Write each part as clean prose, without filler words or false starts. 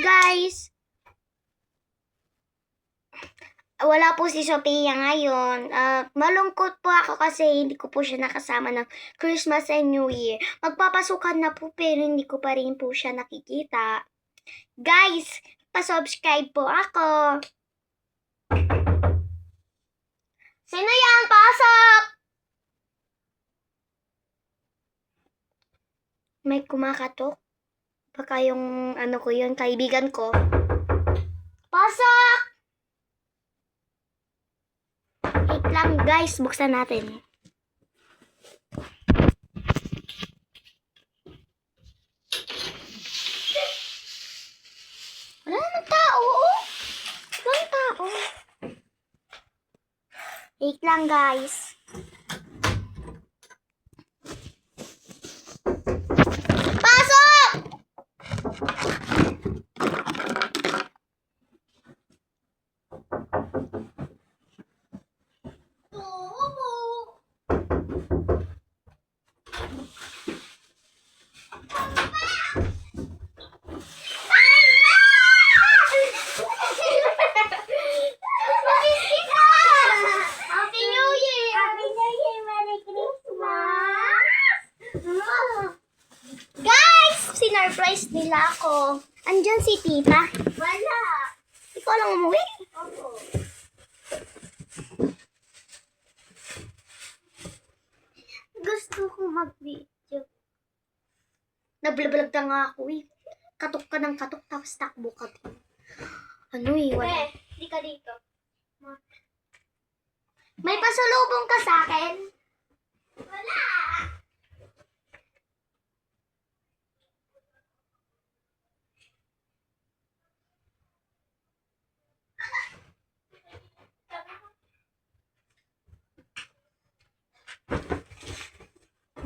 guys. Wala po si Sophia ngayon. Malungkot po ako kasi hindi ko po siya nakasama ng Christmas and New Year. Magpapasukan na po pero hindi ko pa rin po siya nakikita. Guys, pa-subscribe po ako. Sino yan? Pasok! May kumakatok. Baka yung ano ko yun, kaibigan ko. Pasok! Wait lang guys, buksan natin. Wala namang tao. Walang tao. Wait lang guys. Pasok! Happy New Year! Happy New Year! Merry Christmas! Guys! Sinurprise nila ako. Andyan si tita. Wala. Ikaw lang umuwi? Opo. Gusto ko mag-video. Nablablab na nga ako eh. Katok ka ng katok tapos takbo ka din. Ano eh, wala. Di ka dito. May pasalubong ka sa akin? Wala.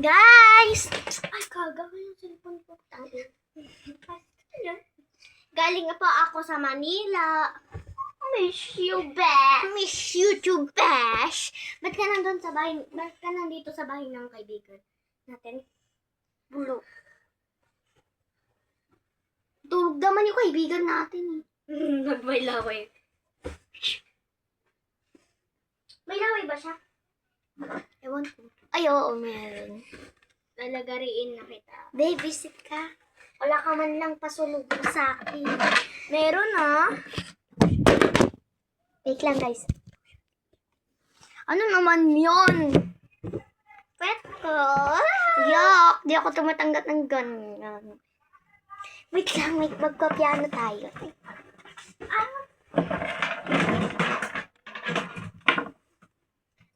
Guys! Ay, kagawa yung cellphone ko. Galing na po ako sa Manila. Miss you, Besh. Miss you too, Besh. Ba't ka nandun sa bahay? Ba't ka nandito sa bahay ng kaibigan natin? Bulo. Tulog naman yung kaibigan natin eh. May laway. May laway ba siya? Ewan ko. Ay, oo, meron. Lalagariin na kita. Babysit ka. Wala ka man lang pasulog sa akin. Meron ah. Wait lang guys. Ano naman yun? Pet ko. Yuck. Di ako tumatanggap ng ganyan. Wait lang. Wait. Magpa-piano tayo.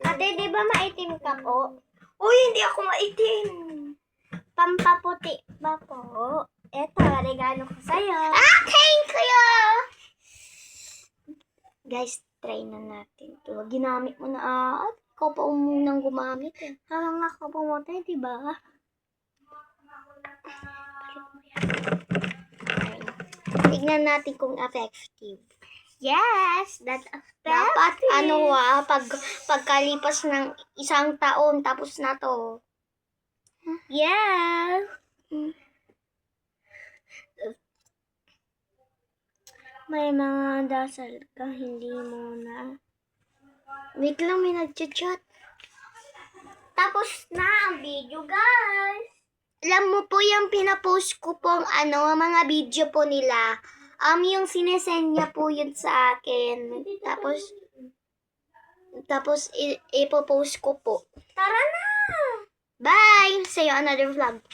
Ate, di ba maitim ka po? Uy, hindi ako maitim. Pampaputi ba po? Eto, regalo ko sa'yo. Thank you! Guys, try na natin ito. Ginamit mo na ikaw pa munang gumamit eh. Parang ako pumunta, di ba? Tignan natin kung effective. Yes, that's effective. Dapat pagkalipas ng isang taon, tapos na to. Yeah. May mga dasal ka, hindi mo na. Wait lang, may nag-chat. Tapos na ang video, guys. Alam mo po yung pinapost ko pong mga video po nila. Yung sinesend niya po yun sa akin. Tapos ipopost ko po. Tara na! Bye! See you another vlog.